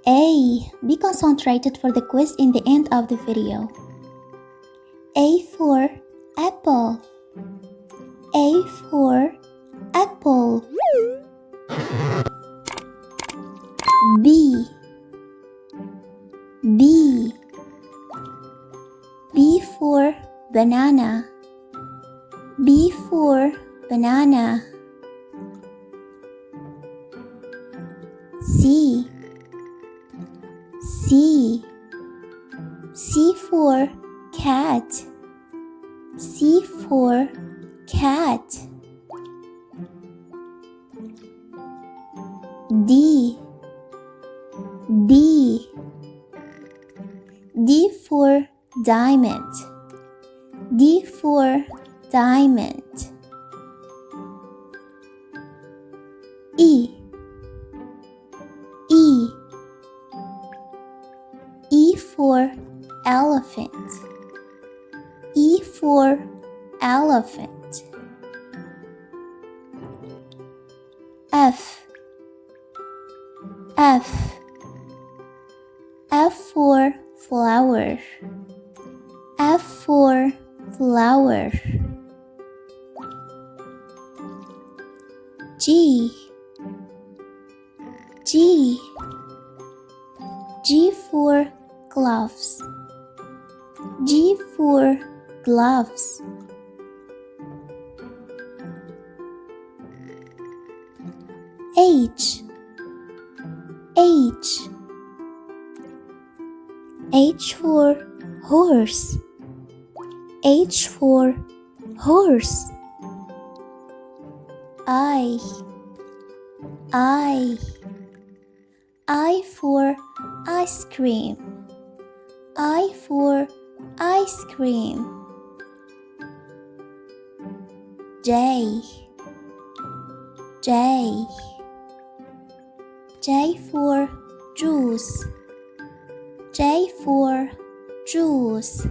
A. Be concentrated for the quiz in the end of the video. A for apple. A for apple. B. B. B for banana. B for banana. C. C. C for cat. C for cat. D. D. D for diamond. D for diamond. E. E. E for elephant. E for elephant. F. F. F for flower. F for flower. G. G. G for gloves. G for gloves. H. H. H for horse. H for horse. I. I. I for ice cream. I for ice cream. J. J. J for juice. J for juice.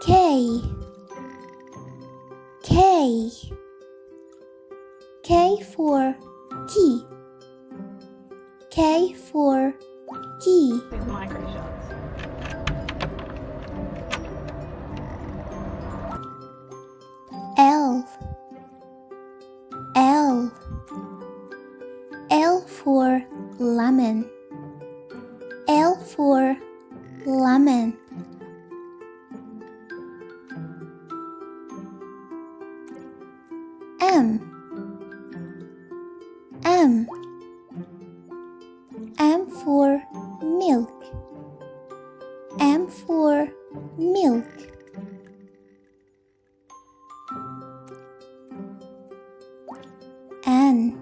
K. K. K for key. K for key. L. L. L for lemon. L for lemon. M. M. M for milk. M for milk. N.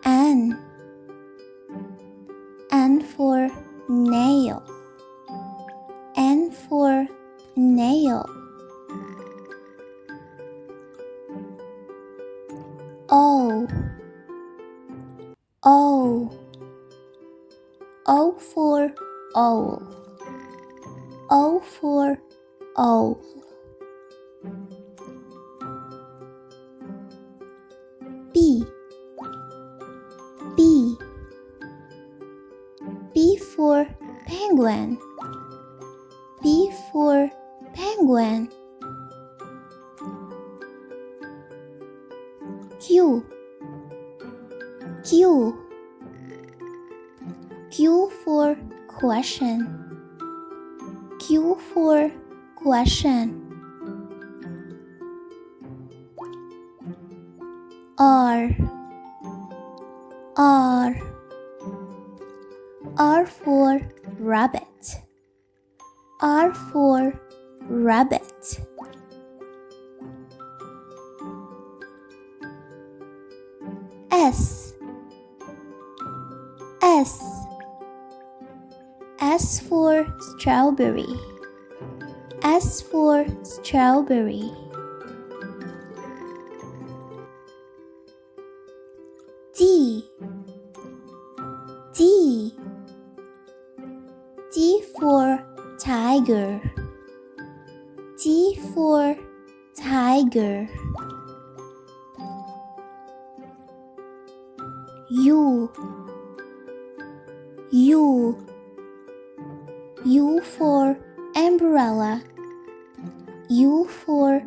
N. N for nail. N for nail. O. O. O for owl. O for owl. B. B. B for penguin. B for penguin. Q. Q. Q for question. Q for question. R. R. R for rabbit. R for rabbit. S. S. S for strawberry. S for strawberry. D. D. D for tiger. D for tiger. U. U. U for umbrella. U for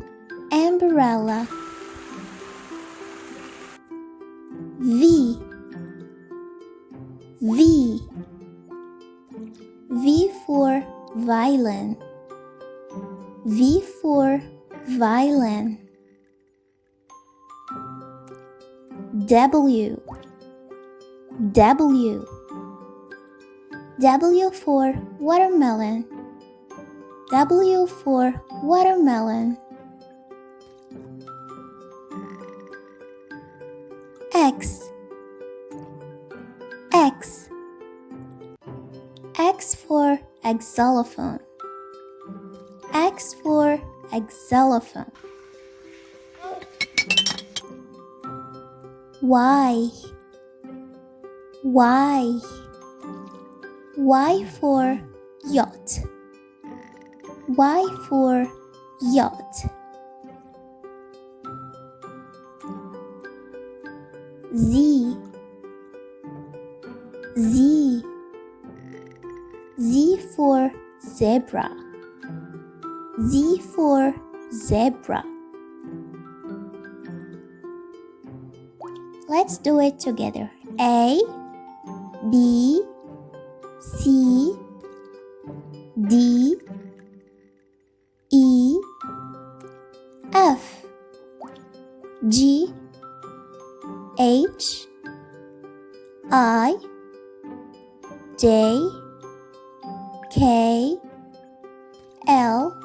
umbrella. V. V. V for violin. V for violin. W. W. W for watermelon. W for watermelon. X. X. X for xylophone. X for xylophone. Y. Y. Y for yacht. Y for yacht. Z. Z. Z for zebra. Z for zebra. Let's do it together. A, B, C, D, E, F, G, H, I, J, K, L,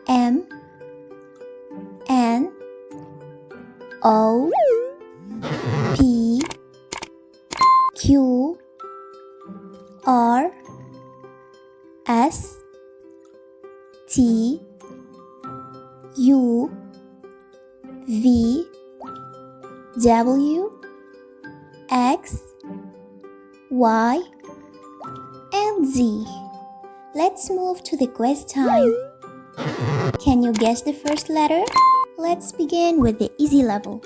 M, N, O, P, Q, R, S, T, U, V, W, X, Y, and Z. Let's move to the quiz time. Can you guess the first letter? Let's begin with the easy level.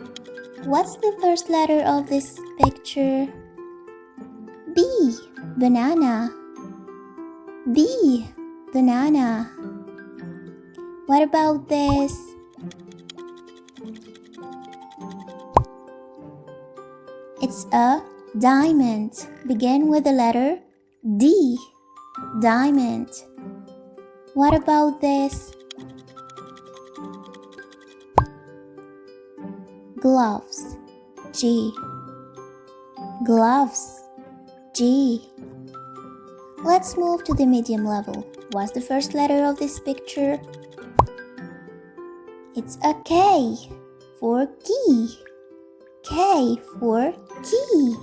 What's the first letter of this picture? B. Banana. B. Banana. What about this? It's a diamond. Begin with the letter D. Diamond. What about this? Gloves. G. Gloves. G. Let's move to the medium level. What's the first letter of this picture? It's a K for key. K for key.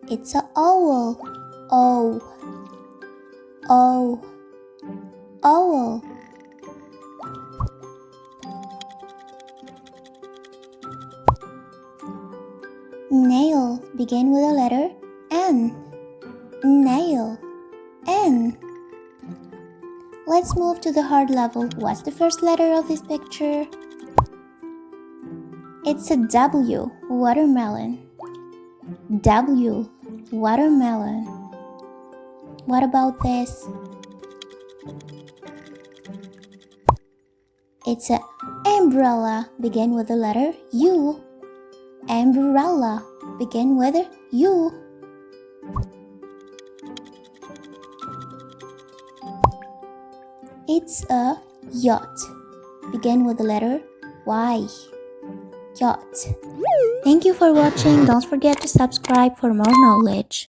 It's a owl. O. O. Owl. Nail. Begin with the letter N. Nail. N. Let's move to the hard level. What's the first letter of this picture? It's a W. Watermelon. W. Watermelon. What about this? It's an umbrella. Begin with the letter U. Umbrella. Begin with U. It's a yacht. Begin with the letter Y. Yacht. Thank you for watching. Don't forget to subscribe for more knowledge.